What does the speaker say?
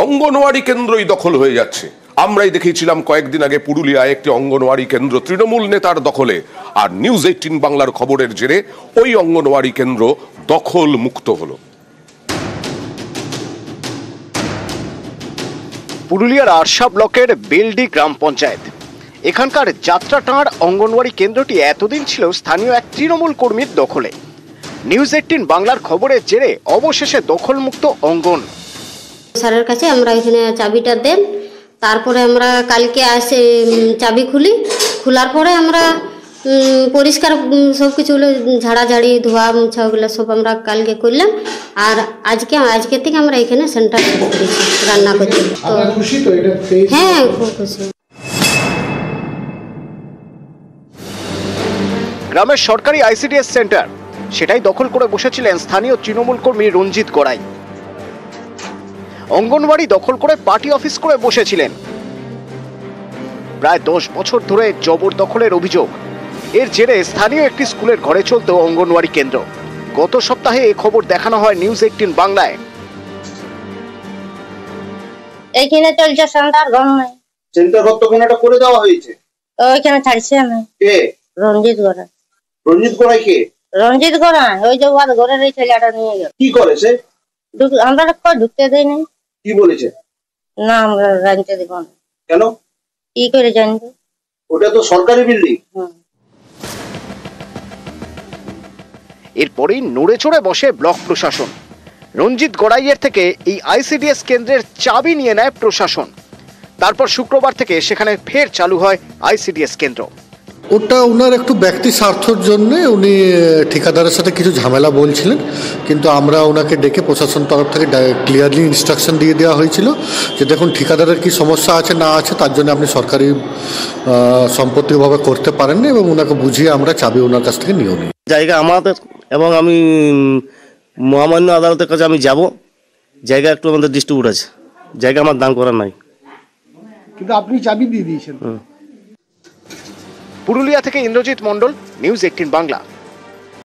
অঙ্গনওয়াড়ি কেন্দ্রই দখল হয়ে যাচ্ছে। আমরাই দেখিয়েছিলাম কয়েকদিন আগে পুরুলিয়ায় একটি অঙ্গনওয়াড়ি কেন্দ্র তৃণমূল নেতার দখলে, আর নিউজ 18 বাংলার খবরের জেরে ওই অঙ্গনওয়াড়ি কেন্দ্র দখল মুক্ত হলো। পুরুলিয়ার আরশা ব্লকের বেলডি গ্রাম পঞ্চায়েত, এখানকার যাত্রাটাঁড় অঙ্গনওয়াড়ি কেন্দ্রটি এতদিন ছিল স্থানীয় এক তৃণমূল কর্মীর দখলে। নিউজ 18 বাংলার খবরের জেরে অবশেষে দখলমুক্ত অঙ্গন। স্যারের কাছে আমরা এখানে চাবিটা দেন, তারপরে আমরা কালকে আসে চাবি খোলার পরে আমরা পরিষ্কার সব কিছু ঝাড়াঝাড়ি ধোয়া মুছা ওগুলো সব আমরা কালকে করলাম, আর আজকে থেকে আমরা এখানে সেন্টার শুরু করেছি রান্না করতে। হ্যাঁ, খুব খুশি। গ্রামের সরকারি আইসিডিএস সেন্টার, সেটাই দখল করে বসেছিলেন স্থানীয় তৃণমূল কর্মী রঞ্জিত গড়াই। অঙ্গনওয়াড়ি দখল করে পার্টি অফিস করে বসেছিলেন। প্রায় 10 বছর ধরে জবরদখলের অভিযোগ। এর জেরে স্থানীয় একটি স্কুলের ঘরে চলত অঙ্গনওয়াড়ি কেন্দ্র। গত সপ্তাহে এই খবর দেখানো হয় নিউজ 18 বাংলায়। এইখানে চলছে সেন্টার ঘর নাই। সেন্টার ঘর তো কোনটা করে দেওয়া হয়েছে, ওইখানে ছাড়ছে না। কে? রঞ্জিত গড়াই। রঞ্জিত গড়াই কে? রঞ্জিত গড়াই ওই যে ওয়াদ ঘরের এই ছেলেটা নিয়ে গেল। কি করেছে? আমরা ঢুকতে দেয় নাই। কি বলেছে? না, আমরা জানতে দেব না। কেন? কি করে জানবো? ওটা তো সরকারি বিল্ডিং। এরপরেই নড়ে চড়ে বসে ব্লক প্রশাসন। রঞ্জিত গড়াইয়ের থেকে এই আইসিডিএস কেন্দ্রের চাবি নিয়ে নেয় প্রশাসন। তারপর শুক্রবার থেকে সেখানে ফের চালু হয় আইসিডিএস কেন্দ্র। ওটা ওনার একটু ব্যক্তি স্বার্থের জন্য উনি ঠিকাদারের সাথে কিছু ঝামেলা বলছিলেন, কিন্তু আমরা ওনাকে ডেকে প্রশাসন তরফ থেকে ক্লিয়ারলি ইনস্ট্রাকশন দিয়ে দেওয়া হয়েছিল যে দেখুন ঠিকাদারের কি সমস্যা আছে না আছে, তার জন্য আপনি সরকারি সম্পত্তিভাবে করতে পারেন না, এবং ওনাকে বুঝিয়ে আমরা চাবি ওনার কাছ থেকে নিয়েও নিই। জায়গা আমাদের, এবং আমি মহামান্য আদালতের কাছে আমি যাব। জায়গা একটু আমাদের ডিস্ট্রিবিউট আছে, জায়গা আমার দান করার নাই, কিন্তু আপনি চাবি দিয়ে দিয়েছেন। পুরুলিয়া থেকে ইন্দ্রজিৎ মণ্ডল, নিউজ 18 বাংলা।